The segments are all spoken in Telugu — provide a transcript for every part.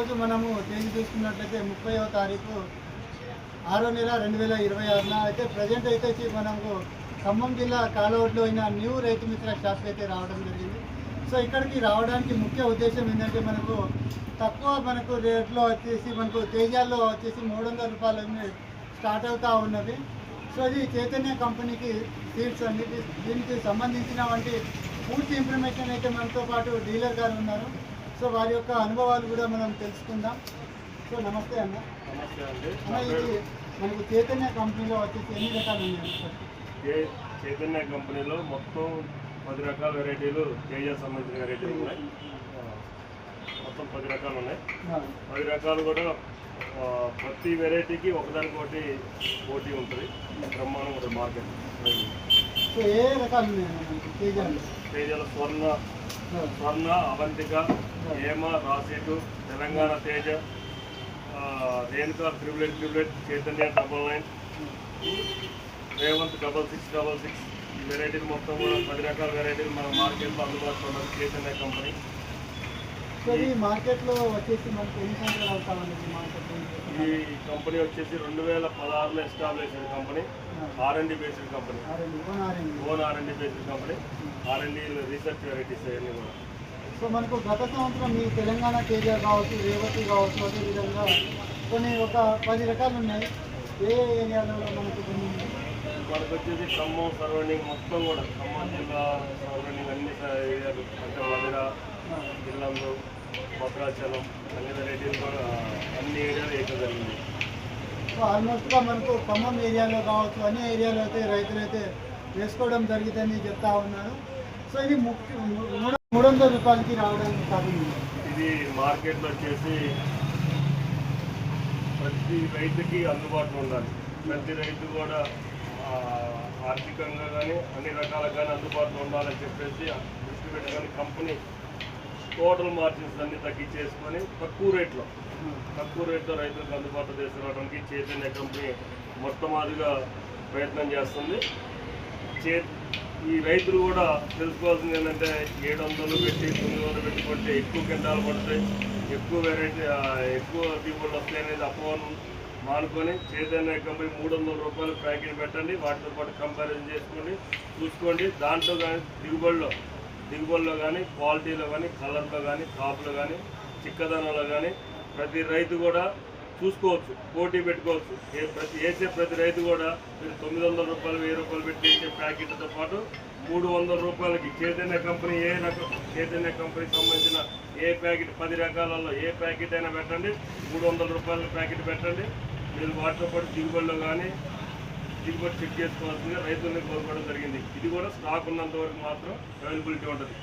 ఈరోజు మనము తేదీ చూసుకున్నట్లయితే 30వ తారీఖు 6వ నెల 2026 అయితే ప్రజెంట్ అయితే మనకు ఖమ్మం జిల్లా కాలవడ్లో అయిన న్యూ రైతు మిత్ర షాప్కి అయితే రావడం జరిగింది. సో ఇక్కడికి రావడానికి ముఖ్య ఉద్దేశం ఏంటంటే మనకు రేట్లో వచ్చేసి మనకు తేజాల్లో వచ్చేసి 300 రూపాయలు స్టార్ట్ అవుతూ ఉన్నది. సో ఇది చైతన్య కంపెనీకి సీడ్స్ అండి. దీనికి సంబంధించిన వంటి పూర్తి ఇన్ఫర్మేషన్ అయితే మనతో పాటు డీలర్ గారు ఉన్నారు. సో వారి యొక్క అనుభవాలు కూడా మనం తెలుసుకుందాం. సో నమస్తే అన్న. నమస్తే అండి. ఇది మనకు చైతన్య కంపెనీలో వచ్చేసి ఎన్ని రకాలు ఉన్నాయి? చైతన్య కంపెనీలో మొత్తం 10 రకాల వెరైటీలు తేజ సంబంధించిన వెరైటీలు ఉన్నాయి. మొత్తం 10 రకాలు ఉన్నాయి. 10 రకాలు కూడా ప్రతి వెరైటీకి ఒకదానికొకటి పోటీ ఉంటుంది. బ్రహ్మాండం ఉంటుంది మార్కెట్. సో ఏ రకాలు ఉన్నాయి తేజలో? స్వర్ణ, అవంతిక, హేమ, రాసీటు, తెలంగాణ తేజ, రేణుకా, ట్రిబ్లెట్, చైతన్య 99, రేవంత్ 6666. ఈ వెరైటీలు మొత్తం కూడా 10 రకాల వెరైటీలు మన మార్కెట్లో అందుబాటులో ఉన్నది చైతన్య కంపెనీ. సో ఈ మార్కెట్లో వచ్చేసి మనకు ఎన్ని సంవత్సరాలు అవుతామండి? ఈ కంపెనీ వచ్చేసి 2016లో ఎస్టాబ్లిష్ అయిన company. R&D based company, own R&D based company. R&D research varieties అవన్నీ కూడా. సో మనకు గత సంవత్సరం ఈ తెలంగాణ తేజ కావచ్చు, రేవతి కావచ్చు, అదేవిధంగా కొన్ని ఒక 10 రకాలు ఉన్నాయి. ఏ ఏరియాలో మనకు మనకు వచ్చేసి ఖమ్మం సరౌండింగ్ మొత్తం కూడా, ఖమ్మం జిల్లా సరౌండింగ్ అన్ని ఏరియాలు అంటే వదిర, ఇల్లందు, భద్రాచలం అన్ని వెరైటీలు కూడా అన్ని ఏరియాలు వేయడం జరిగింది. సో ఆల్మోస్ట్గా మనకు ఖమ్మం ఏరియాలో కావచ్చు అన్ని ఏరియాలో అయితే రైతులు అయితే వేసుకోవడం జరుగుతుందని చెప్తా ఉన్నారు. సో ఇది 300 రూపాయలకి రావడానికి కారణం ఇది మార్కెట్లో వచ్చేసి ప్రతి రైతుకి అందుబాటులో ఉండాలి. ప్రతి రైతు కూడా ఆర్థికంగా కానీ అన్ని రకాలుగా కానీ అందుబాటులో ఉండాలని చెప్పేసి దృష్టి పెట్టుకొని కంపెనీ టోటల్ మార్జిన్స్ అన్ని తగ్గించేసుకొని తక్కువ రేట్లో రైతులకు అందుబాటులో తీసుకురావడానికి చైతన్య కంపెనీ మొట్టమొదటిగా ప్రయత్నం చేస్తుంది. ఈ రైతులు కూడా తెలుసుకోవాల్సింది ఏంటంటే 700 పెట్టి 900 పెట్టి కొంటే ఎక్కువ కింటాలు పడతాయి, ఎక్కువ వెరైటీ ఎక్కువ దిగుబడులు వస్తాయి అనేది అపోహను మానుకొని చైతన్య కంపెనీ 300 రూపాయలు ప్యాకెట్ పెట్టండి. వాటితో పాటు కంపారిజన్ చేసుకోండి, చూసుకోండి. దాంట్లో కానీ దిగుబడిలో కానీ, క్వాలిటీలో కానీ, కలర్లో కానీ, కాపులో కానీ, చిక్కదనంలో కానీ ప్రతి రైతు కూడా చూసుకోవచ్చు, పోటీ పెట్టుకోవచ్చు. ప్రతి రైతు కూడా మీరు 900 రూపాయలు 1000 రూపాయలు పెట్టి వేసే ప్యాకెట్తో పాటు 300 రూపాయలకి చైతన్య కంపెనీకి సంబంధించిన ఏ ప్యాకెట్ 10 రకాలలో ఏ ప్యాకెట్ అయినా పెట్టండి. 300 రూపాయల ప్యాకెట్ పెట్టండి. మీరు వాటితో పాటు దిగుబడి చెక్ చేసుకోవాల్సిందిగా రైతుల్ని కోరుకోవడం జరిగింది. ఇది కూడా స్టాక్ ఉన్నంత వరకు మాత్రం అవైలబిలిటీ ఉంటుంది.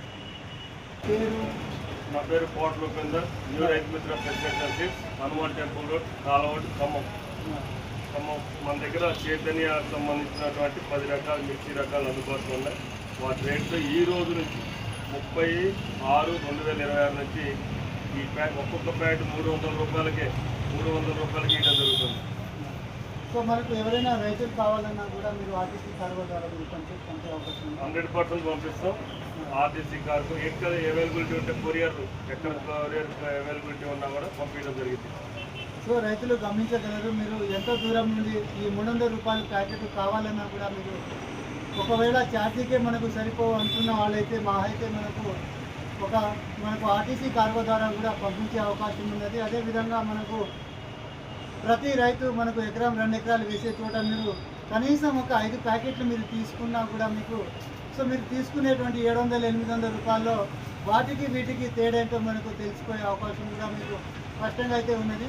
నా పేరు కోట Rupender, new Rythu Mitra president seeds, Hanuman temple road, Kalavad, Khammam. మన దగ్గర చైతన్య సంబంధించినటువంటి 10 రకాల మిర్చి రకాలు అందుబాటులో ఉన్నాయి. వాటి రేట్లు ఈ రోజు నుంచి 30/6/2026 నుంచి ఈ ఒక్కొక్క ప్యాకెట్ 300 రూపాయలకి ఇవ్వడం జరుగుతుంది. సో మనకు ఎవరైనా రైతులు కావాలన్నా కూడా మీరు ఆర్టీసీ కార్గో ద్వారా పంపే అవకాశం 100% పంపిస్తాం. ఆర్టీసీ కార్గో ఎక్కడ అవైలబిలిటీ ఉంటే కొరియర్ అవైలబిలిటీ ఉన్నా కూడా పంపించడం జరిగింది. సో రైతులు గమనించగలరు, మీరు ఎంతో దూరం నుండి ఈ 300 రూపాయల ప్యాకెట్ కావాలన్నా కూడా మీరు ఒకవేళ ఛార్జీకే మనకు సరిపోవు అనుకున్న వాళ్ళైతే మనకు ఆర్టీసీ కార్గో ద్వారా కూడా పంపించే అవకాశం ఉన్నది. అదేవిధంగా మనకు ప్రతి రైతు మనకు 1-2 ఎకరాలు వేసే చోట మీరు కనీసం ఒక 5 ప్యాకెట్లు మీరు తీసుకున్నా కూడా మీరు తీసుకునేటువంటి 700-800 రూపాయల్లో వాటికి వీటికి తేడా ఏంటో మనకు తెలిసిపోయే అవకాశం కూడా మీకు స్పష్టంగా అయితే ఉన్నది.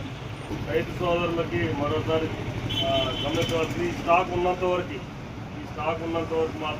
రైతు సోదరులకి మరోసారి గమనించవలసింది, ఈ స్టాక్ ఉన్నంత వరకు మాత్రం